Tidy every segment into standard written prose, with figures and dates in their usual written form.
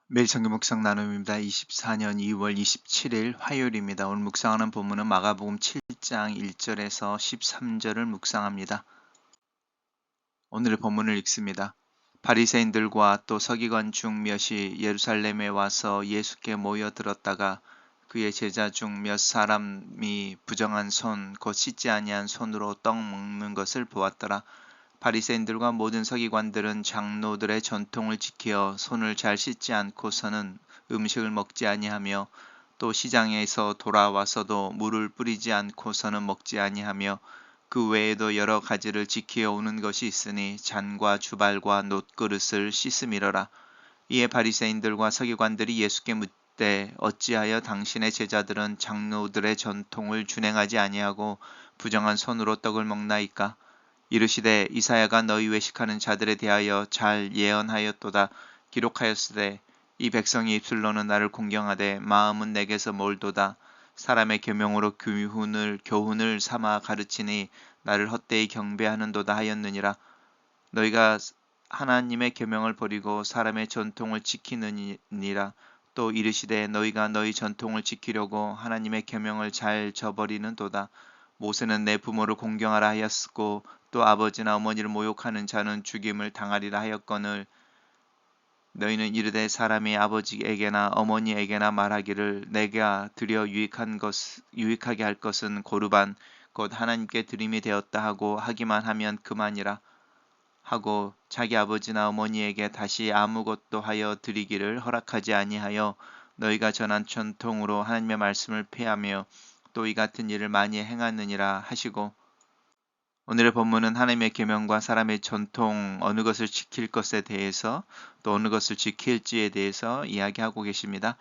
매일 성경 묵상 나눔입니다. 24년 2월 27일 화요일입니다. 오늘 묵상하는 본문은 마가복음 7장 1절에서 13절을 묵상합니다. 오늘의 본문을 읽습니다. 바리새인들과 또 서기관 중 몇이 예루살렘에 와서 예수께 모여들었다가 그의 제자 중 몇 사람이 부정한 손, 곧 씻지 아니한 손으로 떡 먹는 것을 보았더라. 바리새인들과 모든 서기관들은 장로들의 전통을 지켜 손을 잘 씻지 않고서는 음식을 먹지 아니하며 또 시장에서 돌아와서도 물을 뿌리지 않고서는 먹지 아니하며 그 외에도 여러 가지를 지켜 오는 것이 있으니 잔과 주발과 놋그릇을 씻음이러라. 이에 바리새인들과 서기관들이 예수께 묻되 어찌하여 당신의 제자들은 장로들의 전통을 준행하지 아니하고 부정한 손으로 떡을 먹나이까? 이르시되 이사야가 너희 외식하는 자들에 대하여 잘 예언하였도다. 기록하였으되 이 백성이 입술로는 나를 공경하되 마음은 내게서 멀도다. 사람의 계명으로 교훈을 삼아 가르치니 나를 헛되이 경배하는도다 하였느니라. 너희가 하나님의 계명을 버리고 사람의 전통을 지키느니라. 또 이르시되 너희가 너희 전통을 지키려고 하나님의 계명을 잘 저버리는도다. 모세는 내 부모를 공경하라 하였고 또 아버지나 어머니를 모욕하는 자는 죽임을 당하리라 하였거늘 너희는 이르되 사람이 아버지에게나 어머니에게나 말하기를 내가 드려 유익하게 할 것은 고르반 곧 하나님께 드림이 되었다 하고 하기만 하면 그만이라 하고 자기 아버지나 어머니에게 다시 아무것도 하여 드리기를 허락하지 아니하여 너희가 전한 전통으로 하나님의 말씀을 폐하며 또 이 같은 일을 많이 행하느니라 하시고 오늘의 본문은 하나님의 계명과 사람의 전통 어느 것을 지킬 것에 대해서 또 어느 것을 지킬지에 대해서 이야기하고 계십니다.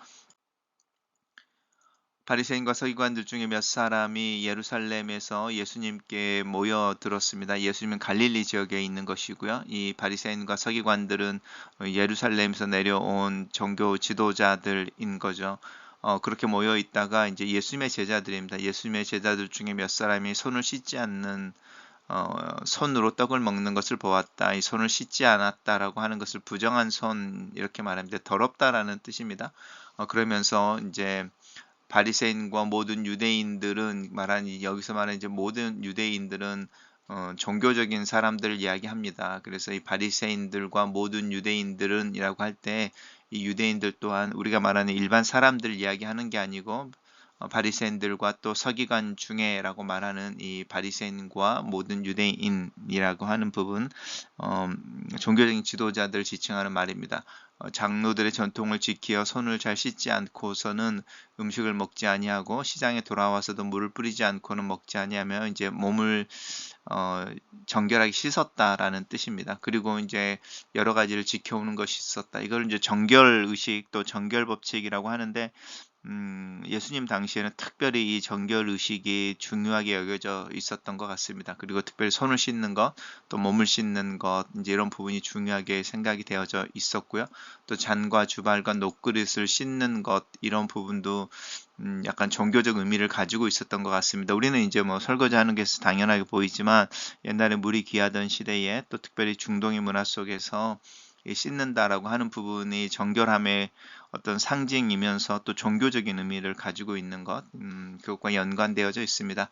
바리새인과 서기관들 중에 몇 사람이 예루살렘에서 예수님께 모여들었습니다. 예수님은 갈릴리 지역에 있는 것이고요. 이 바리새인과 서기관들은 예루살렘에서 내려온 종교 지도자들인 거죠. 그렇게 모여 있다가 이제 예수님의 제자들입니다. 예수님의 제자들 중에 몇 사람이 손을 씻지 않는 손으로 떡을 먹는 것을 보았다. 이 손을 씻지 않았다라고 하는 것을 부정한 손 이렇게 말합니다. 더럽다라는 뜻입니다. 그러면서 이제 바리새인과 모든 유대인들은 여기서 말하는 이제 모든 유대인들은 종교적인 사람들을 이야기합니다. 그래서 이 바리새인들과 모든 유대인들은이라고 할 때 이 유대인들 또한 우리가 말하는 일반 사람들 이야기하는 게 아니고 바리새인들과 또 서기관 중에라고 말하는 이 바리새인과 모든 유대인이라고 하는 부분, 종교적인 지도자들 지칭하는 말입니다. 장로들의 전통을 지키어 손을 잘 씻지 않고서는 음식을 먹지 아니하고 시장에 돌아와서도 물을 뿌리지 않고는 먹지 아니하며 이제 몸을 정결하게 씻었다라는 뜻입니다. 그리고 이제 여러 가지를 지켜오는 것이 있었다. 이걸 이제 정결 의식 또 정결 법칙이라고 하는데 예수님 당시에는 특별히 이 정결 의식이 중요하게 여겨져 있었던 것 같습니다. 그리고 특별히 손을 씻는 것, 또 몸을 씻는 것, 이제 이런 부분이 중요하게 생각이 되어져 있었고요. 또 잔과 주발과 녹그릇을 씻는 것, 이런 부분도 약간 종교적 의미를 가지고 있었던 것 같습니다. 우리는 이제 뭐 설거지하는 게 당연하게 보이지만 옛날에 물이 귀하던 시대에 또 특별히 중동의 문화 속에서 이 씻는다라고 하는 부분이 정결함의 어떤 상징이면서 또 종교적인 의미를 가지고 있는 것, 그것과 연관되어져 있습니다.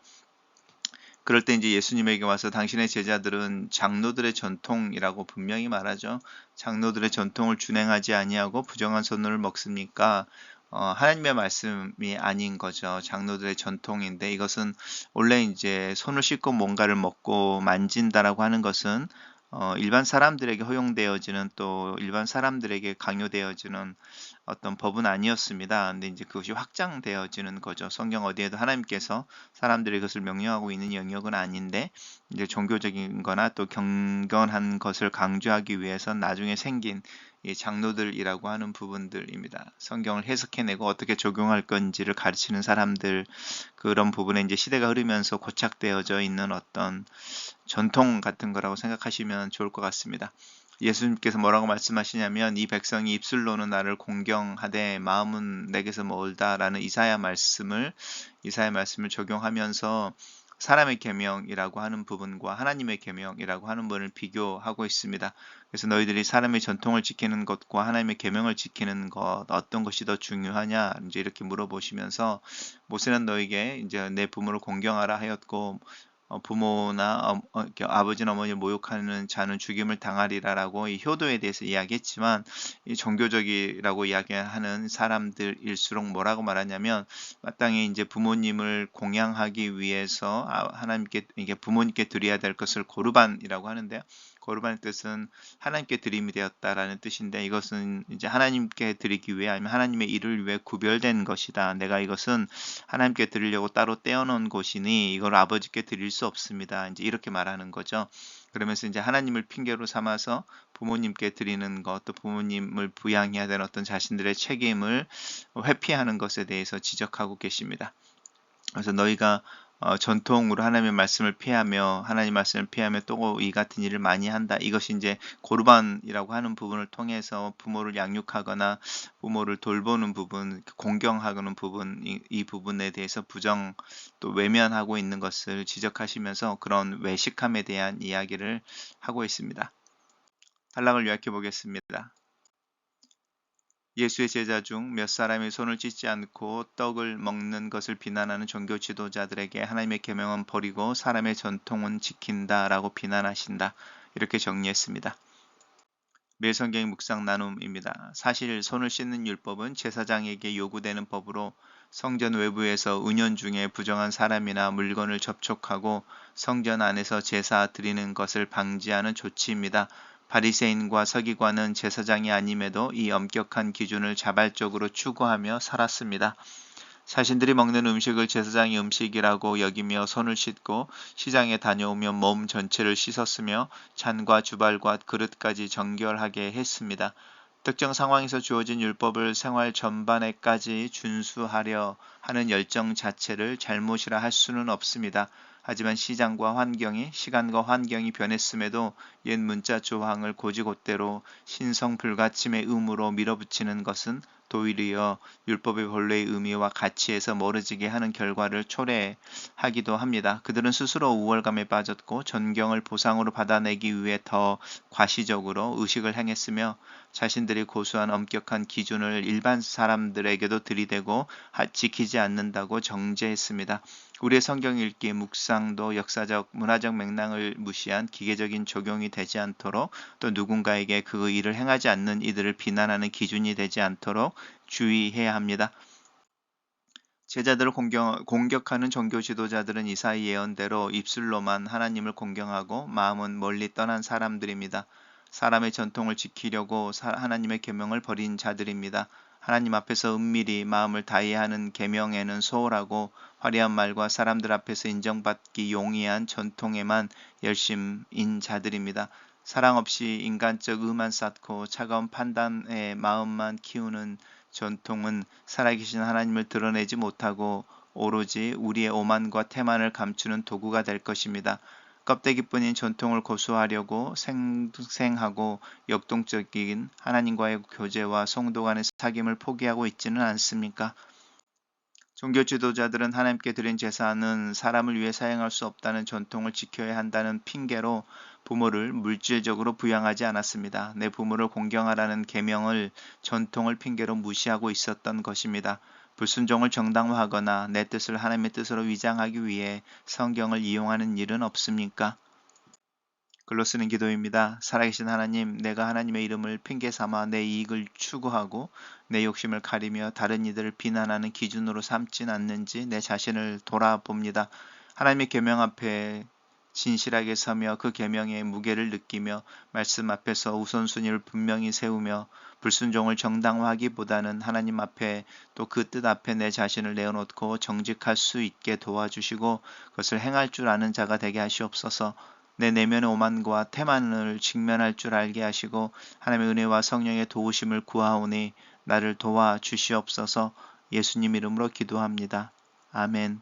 그럴 때 이제 예수님에게 와서 당신의 제자들은 장로들의 전통이라고 분명히 말하죠. 장로들의 전통을 준행하지 아니하고 부정한 손을 먹습니까? 하나님의 말씀이 아닌 거죠. 장로들의 전통인데 이것은 원래 이제 손을 씻고 뭔가를 먹고 만진다라고 하는 것은 일반 사람들에게 허용되어지는 또 일반 사람들에게 강요되어지는 어떤 법은 아니었습니다. 근데 이제 그것이 확장되어지는 거죠. 성경 어디에도 하나님께서 사람들이 그것을 명령하고 있는 영역은 아닌데 이제 종교적인 거나 또 경건한 것을 강조하기 위해서 나중에 생긴 이 장로들이라고 하는 부분들입니다. 성경을 해석해내고 어떻게 적용할 건지를 가르치는 사람들 그런 부분에 이제 시대가 흐르면서 고착되어져 있는 어떤 전통 같은 거라고 생각하시면 좋을 것 같습니다. 예수님께서 뭐라고 말씀하시냐면 이 백성이 입술로는 나를 공경하되 마음은 내게서 멀다라는 이사야 말씀을 적용하면서 사람의 계명이라고 하는 부분과 하나님의 계명이라고 하는 부분을 비교하고 있습니다. 그래서 너희들이 사람의 전통을 지키는 것과 하나님의 계명을 지키는 것 어떤 것이 더 중요하냐 이제 이렇게 물어보시면서 모세는 너에게 이제 내 부모를 공경하라 하였고 부모나 이렇게 아버지나 어머니를 모욕하는 자는 죽임을 당하리라라고 이 효도에 대해서 이야기했지만 이 종교적이라고 이야기하는 사람들일수록 뭐라고 말하냐면 마땅히 이제 부모님을 공양하기 위해서 하나님께 이게 부모님께 드려야 될 것을 고르반이라고 하는데요. 거룩한 뜻은 하나님께 드림이 되었다라는 뜻인데 이것은 이제 하나님께 드리기 위해 아니면 하나님의 일을 위해 구별된 것이다. 내가 이것은 하나님께 드리려고 따로 떼어놓은 것이니 이걸 아버지께 드릴 수 없습니다. 이제 이렇게 말하는 거죠. 그러면서 이제 하나님을 핑계로 삼아서 부모님께 드리는 것, 또 부모님을 부양해야 되는 어떤 자신들의 책임을 회피하는 것에 대해서 지적하고 계십니다. 그래서 너희가 전통으로 하나님의 말씀을 피하며 하나님 말씀을 피하며 또 이 같은 일을 많이 한다. 이것이 이제 고르반이라고 하는 부분을 통해서 부모를 양육하거나 부모를 돌보는 부분, 공경하는 부분, 이 부분에 대해서 부정 또 외면하고 있는 것을 지적하시면서 그런 외식함에 대한 이야기를 하고 있습니다. 단락을 요약해 보겠습니다. 예수의 제자 중 몇 사람이 손을 씻지 않고 떡을 먹는 것을 비난하는 종교 지도자들에게 하나님의 계명은 버리고 사람의 전통은 지킨다라고 비난하신다. 이렇게 정리했습니다. 매일 성경 묵상 나눔입니다. 사실 손을 씻는 율법은 제사장에게 요구되는 법으로 성전 외부에서 은연중에 부정한 사람이나 물건을 접촉하고 성전 안에서 제사 드리는 것을 방지하는 조치입니다. 바리새인과 서기관은 제사장이 아님에도 이 엄격한 기준을 자발적으로 추구하며 살았습니다. 자신들이 먹는 음식을 제사장의 음식이라고 여기며 손을 씻고 시장에 다녀오며 몸 전체를 씻었으며 잔과 주발과 그릇까지 정결하게 했습니다. 특정 상황에서 주어진 율법을 생활 전반에까지 준수하려 하는 열정 자체를 잘못이라 할 수는 없습니다. 하지만 시간과 환경이 변했음에도 옛 문자 조항을 고지곧대로 신성불가침의 의무로 밀어붙이는 것은 도리어 율법의 본래의 의미와 가치에서 멀어지게 하는 결과를 초래하기도 합니다. 그들은 스스로 우월감에 빠졌고 전경을 보상으로 받아내기 위해 더 과시적으로 의식을 행했으며 자신들이 고수한 엄격한 기준을 일반 사람들에게도 들이대고 지키지 않는다고 정죄했습니다. 우리의 성경 읽기, 묵상도 역사적, 문화적 맥락을 무시한 기계적인 적용이 되지 않도록 또 누군가에게 그 일을 행하지 않는 이들을 비난하는 기준이 되지 않도록 주의해야 합니다. 제자들을 공격하는 종교 지도자들은 이사야 예언대로 입술로만 하나님을 공경하고 마음은 멀리 떠난 사람들입니다. 사람의 전통을 지키려고 하나님의 계명을 버린 자들입니다. 하나님 앞에서 은밀히 마음을 다해야 하는 계명에는 소홀하고 화려한 말과 사람들 앞에서 인정받기 용이한 전통에만 열심인 자들입니다. 사랑 없이 인간적 의만 쌓고 차가운 판단의 마음만 키우는 전통은 살아계신 하나님을 드러내지 못하고 오로지 우리의 오만과 태만을 감추는 도구가 될 것입니다. 껍데기뿐인 전통을 고수하려고 생생하고 역동적인 하나님과의 교제와 성도 간의 사귐을 포기하고 있지는 않습니까? 종교 지도자들은 하나님께 드린 제사는 사람을 위해 사용할 수 없다는 전통을 지켜야 한다는 핑계로 부모를 물질적으로 부양하지 않았습니다. 내 부모를 공경하라는 계명을 전통을 핑계로 무시하고 있었던 것입니다. 불순종을 정당화하거나 내 뜻을 하나님의 뜻으로 위장하기 위해 성경을 이용하는 일은 없습니까? 글로 쓰는 기도입니다. 살아계신 하나님, 내가 하나님의 이름을 핑계 삼아 내 이익을 추구하고 내 욕심을 가리며 다른 이들을 비난하는 기준으로 삼진 않는지 내 자신을 돌아봅니다. 하나님의 계명 앞에 진실하게 서며 그 계명의 무게를 느끼며 말씀 앞에서 우선순위를 분명히 세우며 불순종을 정당화하기보다는 하나님 앞에 또 그 뜻 앞에 내 자신을 내어놓고 정직할 수 있게 도와주시고 그것을 행할 줄 아는 자가 되게 하시옵소서. 내 내면의 오만과 태만을 직면할 줄 알게 하시고 하나님의 은혜와 성령의 도우심을 구하오니 나를 도와 주시옵소서. 예수님 이름으로 기도합니다. 아멘.